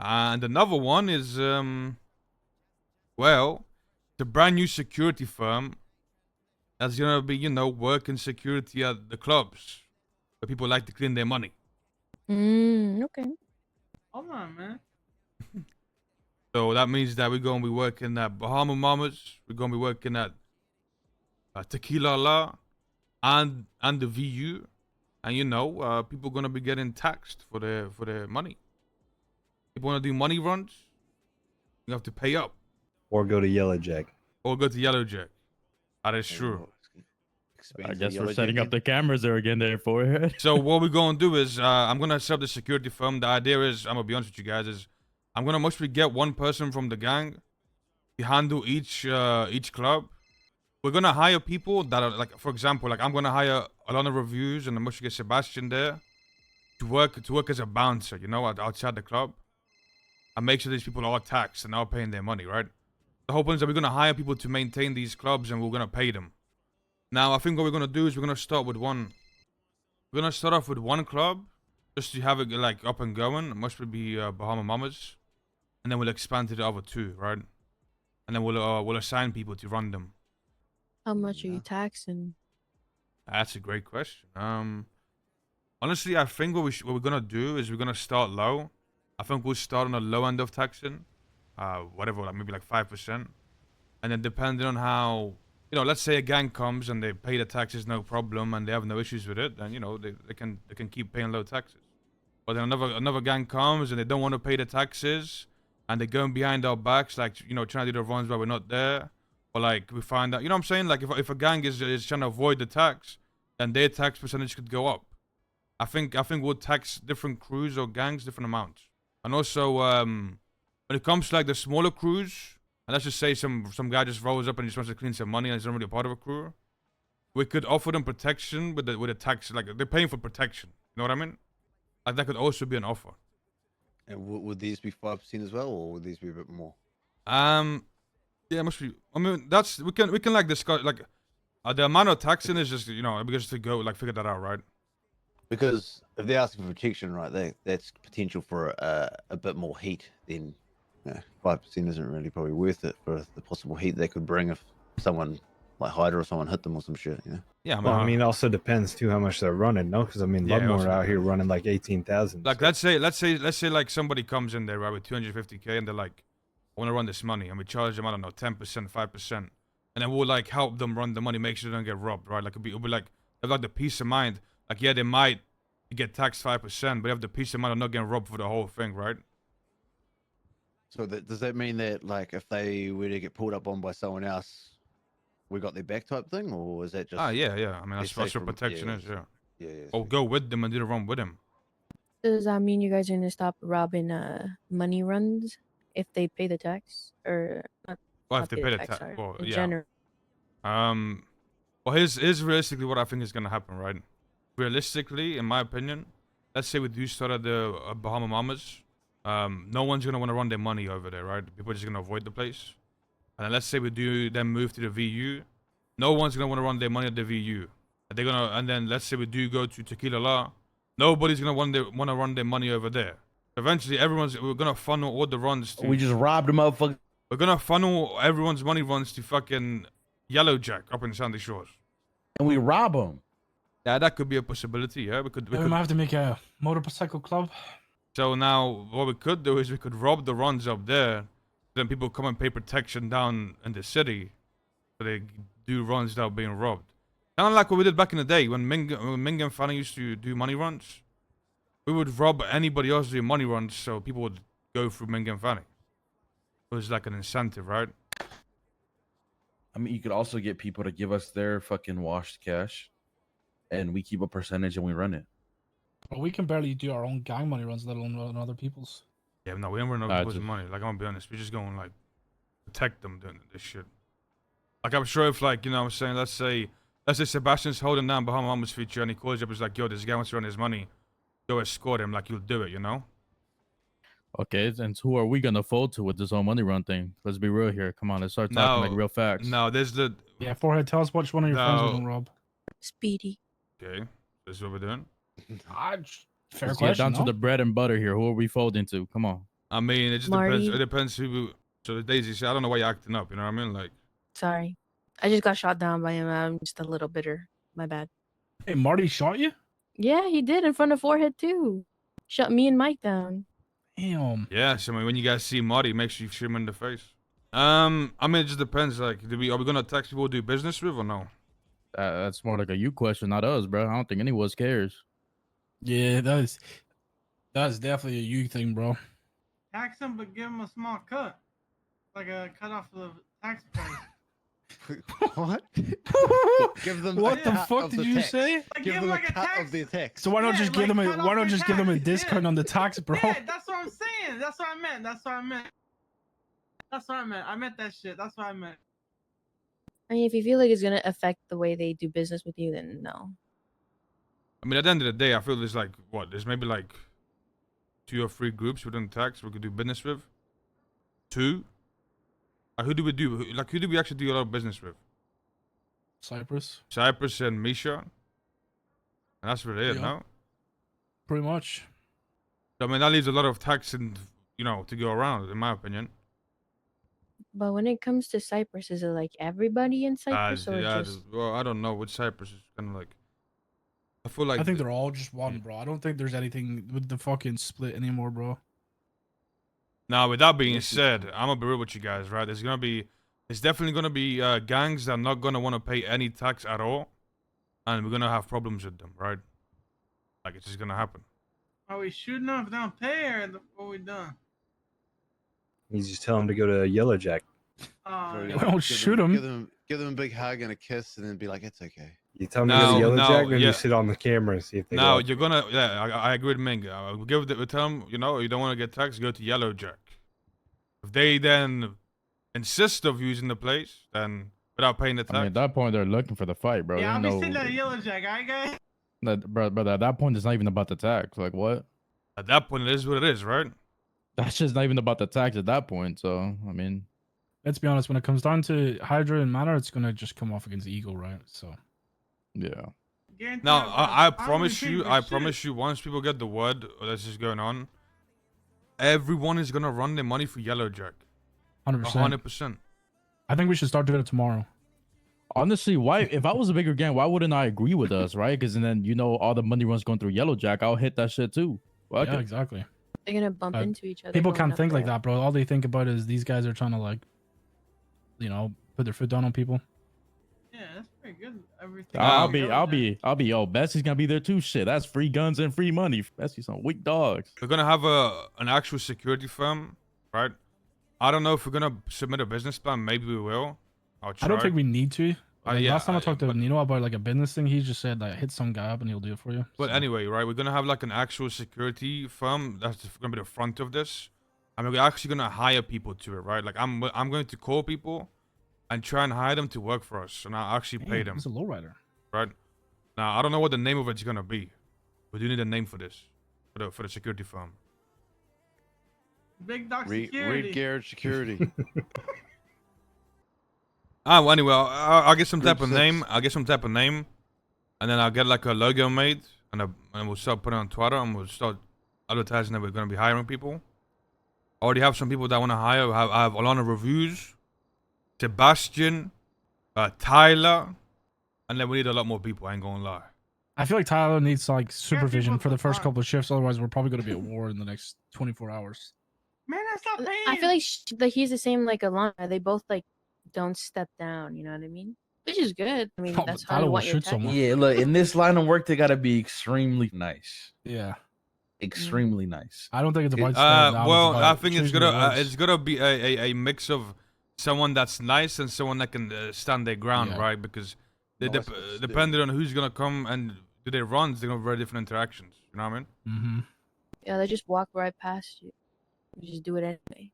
And another one is well, the brand new security firm that's gonna be, you know, working security at the clubs where people like to clean their money. Okay. Hold on, man. So that means that we're gonna be working at Bahama Mamas, we're gonna be working at Tequila La, and the VU, and you know, people gonna be getting taxed for their money. People wanna do money runs, you have to pay up. Or go to Yellow Jack. Or go to Yellow Jack. That is true. I guess we're setting up the cameras there again there for it. So what we're gonna do is I'm gonna set up the security firm. The idea is, I'm gonna be honest with you guys, is I'm gonna mostly get one person from the gang to handle each club. We're gonna hire people that are like, for example, like I'm gonna hire a lot of reviews and I'm gonna get Sebastian there to work as a bouncer, you know, outside the club, and make sure these people are taxed and are paying their money, right? The whole point is that we're gonna hire people to maintain these clubs and we're gonna pay them. Now, I think what we're gonna do is we're gonna start with one. We're gonna start off with one club, just to have it like up and going. It must be Bahama Mamas, and then we'll expand to the other two, right? And then we'll assign people to run them. How much are you taxing? That's a great question. Honestly, I think what we're gonna do is we're gonna start low. I think we'll start on the low end of taxing, whatever, like maybe like 5%, and then depending on how, you know, let's say a gang comes and they pay the taxes no problem and they have no issues with it, then you know they can keep paying low taxes. But then another gang comes and they don't want to pay the taxes and they're going behind our backs, like, you know, trying to do the runs while we're not there, or like we find out, you know what I'm saying? Like if a gang is trying to avoid the tax, then their tax percentage could go up. I think we'll tax different crews or gangs different amounts. And also when it comes to like the smaller crews, and let's just say some guy just rolls up and just wants to clean some money and he's not really a part of a crew, we could offer them protection with the tax, like they're paying for protection. You know what I mean? Like that could also be an offer. And would these be 5% as well, or would these be a bit more? Yeah, it must be. I mean, that's we can like discuss like the amount of taxing is just, you know, because to go like figure that out, right? Because if they're asking for protection, right, that's potential for a bit more heat. Then 5% isn't really probably worth it for the possible heat they could bring if someone like Hydra or someone hit them or some shit, you know? Yeah, Well, I mean, it also depends too how much they're running, no? Because I mean, Yeah, Ludmore also out here running like 18,000. Like let's say like somebody comes in there, right, with 250k and they're like, I want to run this money, and we charge them, I don't know, 10%, 5%, and then we'll like help them run the money, make sure they don't get robbed, right? Like it'll be like they have like the peace of mind. Like yeah, they might get taxed 5%, but you have the peace of mind of not getting robbed for the whole thing, right? So does that mean that like if they were to get pulled up on by someone else, we got their back type thing, or is that just? Yeah. I mean, that's what protection is, yeah. Yeah. Or go with them and do the run with them. Does that mean you guys are gonna stop robbing money runs if they pay the tax, or not? Well, not if they pay the tax, tax, sorry, well, in yeah. general. Well, here's realistically what I think is gonna happen, right? Realistically, in my opinion, let's say we do start at the Bahama Mamas. No one's gonna want to run their money over there, right? People are just gonna avoid the place. And then let's say we do then move to the VU. No one's gonna want to run their money at the VU. And then let's say we do go to Tequila La. Nobody's gonna want to run their money over there. Eventually, we're gonna funnel all the runs to. We just robbed a motherfucker. We're gonna funnel everyone's money runs to fucking Yellow Jack up in Sandy Shores. And we rob them. Yeah, that could be a possibility. Yeah, we might have to make a motorcycle club. So now what we could do is we could rob the runs up there. Then people come and pay protection down in the city, so they do runs without being robbed. Kind of like what we did back in the day when Ming and Fanny used to do money runs. We would rob anybody else doing money runs, so people would go through Ming and Fanny. It was like an incentive, right? I mean, you could also get people to give us their fucking washed cash, and we keep a percentage and we run it. Well, we can barely do our own gang money runs, let alone run other people's. Yeah, no, we don't run other people's money. Like, I'm gonna be honest, we're just going like protect them doing this shit. Like, I'm sure if like, you know what I'm saying, let's say Sebastian's holding down Bahama Mama's feature and he calls you up, he's like, yo, this guy wants to run his money. Go escort him, like, you'll do it, you know? Okay, and who are we gonna fold to with this whole money run thing? Let's be real here. Come on, let's start talking like real facts. No, there's the... Yeah, Forehead, tell us which one of your friends we're gonna rob. Speedy. Okay, this is what we're doing? Fair Let's question, get down to the bread and butter here. Who are we folding to? Come on. I mean, it just Marty. depends. It depends who. So Daisy said, I don't know why you're acting up. You know what I mean? Like, Sorry. I just got shot down by him. I'm just a little bitter. My bad. Hey, Marty shot you? Yeah, he did in front of Forehead too. Shut me and Mike down. Damn. yeah. So I mean, when you guys see Marty, make sure you shoot him in the face. I mean, it just depends. Like, are we gonna text people to do business with or no? That's more like a you question, not us, bro. I don't think any of us cares. Yeah, that's definitely a you thing, bro. Tax them, but give them a small cut, like a cut off of the tax price. What? Give them. What a the cut fuck of did the you tax. say? Like, Give them like a cut tax. of their tax. So why not Yeah, just give like, them a cut off why not their just give them a tax, discount yeah. on the tax, bro? Yeah, that's what I'm saying. That's what I meant. That's what I meant. That's what I meant. I meant that shit. That's what I meant. I mean, if you feel like it's gonna affect the way they do business with you, then no. I mean, at the end of the day, I feel there's like what? There's maybe like 2 or 3 groups within tax we could do business with. 2. Who do we do? Who do we actually do a lot of business with? Cypress, Cypress and Misha. And that's really it, Yeah. no? pretty much. So, I mean, that leaves a lot of tax and to go around, in my opinion. But when it comes to Cypress, is it like everybody in Cypress or Yeah, just? well, I don't know. With Cypress, is kind of like. I feel like. I think they're all just one, bro. I don't think there's anything with the fucking split anymore, bro. Now, with that being said, I'm gonna be real with you guys, right? There's definitely gonna be gangs that are not gonna want to pay any tax at all, and we're gonna have problems with them, right? Like it's just gonna happen. Are we shooting them if they don't pay, or what we done? You just tell them to go to Yellow Jack. Oh, We don't shoot 'em. Give them a big hug and a kiss, and then be like, "It's okay." You tell them to go No, to Yellow no, Jack, then yeah. you sit on the camera and see if they Now go. you're gonna, I agree with Ming. We tell them, you don't want to get taxed, go to Yellow Jack. If they then insist of using the place, then without paying the tax, I mean, at that point, they're looking for the fight, bro. yeah, I'll They be know sitting at Yellow Jack, alright, guys? brother, at that point, it's not even about the tax. Like, what? at that point, it is what it is, right? That's just not even about the tax at that point. So, I mean, Let's be honest. When it comes down to Hydra and Manor, it's gonna just come off against Eagle, right? So yeah. Guarantee Now, I wouldn't promise pay you, for I shit. promise you, once people get the word that's just going on, everyone is gonna run their money for Yellow Jack. 100%. 100%. I think we should start doing it tomorrow. Honestly, why? If I was a bigger gang, why wouldn't I agree with us, right? Because then all the money runs going through Yellow Jack. I'll hit that shit too. Fuck Yeah, it. exactly. They're gonna bump Uh, into each other. People going can't up think like there. that, bro. All they think about is these guys are trying to put their foot down on people. Yeah, that's pretty good. Everything. I'll Yellow be. Yo, Bessie's gonna be there too. Shit, that's free guns and free money. Bessie's some weak dogs. We're gonna have an actual security firm, right? I don't know if we're gonna submit a business plan. Maybe we will. I'll try. I don't think we need to. Yeah, last time I talked to but- Nino about like a business thing, he just said like hit some guy up and he'll do it for you. But So, anyway, right? We're gonna have like an actual security firm that's gonna be the front of this, and we're actually gonna hire people to it, right? Like I'm going to call people and try and hire them to work for us, and I'll actually pay them, It's a lowrider. right? Now I don't know what the name of it's gonna be. We do need a name for this, for the security firm. Big dog Read security. Garrett Security. Well, anyway, I'll get some Group type of 6. name. I'll get some type of name, and then I'll get like a logo made, and we'll start putting it on Twitter, and we'll start advertising that we're gonna be hiring people. I already have some people that I want to hire. I have a lot of reviews. Sebastian, Tyler, and then we need a lot more people. I ain't gonna lie. I feel like Tyler needs like supervision people for the for first fun. couple of shifts. Otherwise, we're probably going to be at war in the next 24 hours. Man, that's not paying. I feel like he's the same like Alana. They both like don't step down. You know what I mean? Which is good. I mean, Oh, that's but how Tyler you will want your shoot tax. someone. Yeah, look, in this line of work, they gotta be extremely nice. Yeah. Extremely nice. I don't think it's about stepping down, Well, it's I about think it's choosing your words. it's gonna be a mix of someone that's nice and someone that can stand their ground, Yeah. right? Because they Nice but still. depending on who's gonna come and do their runs, they're gonna have very different interactions. You know what I mean? Mm-hmm. Yeah, they just walk right past you. You just do it anyway.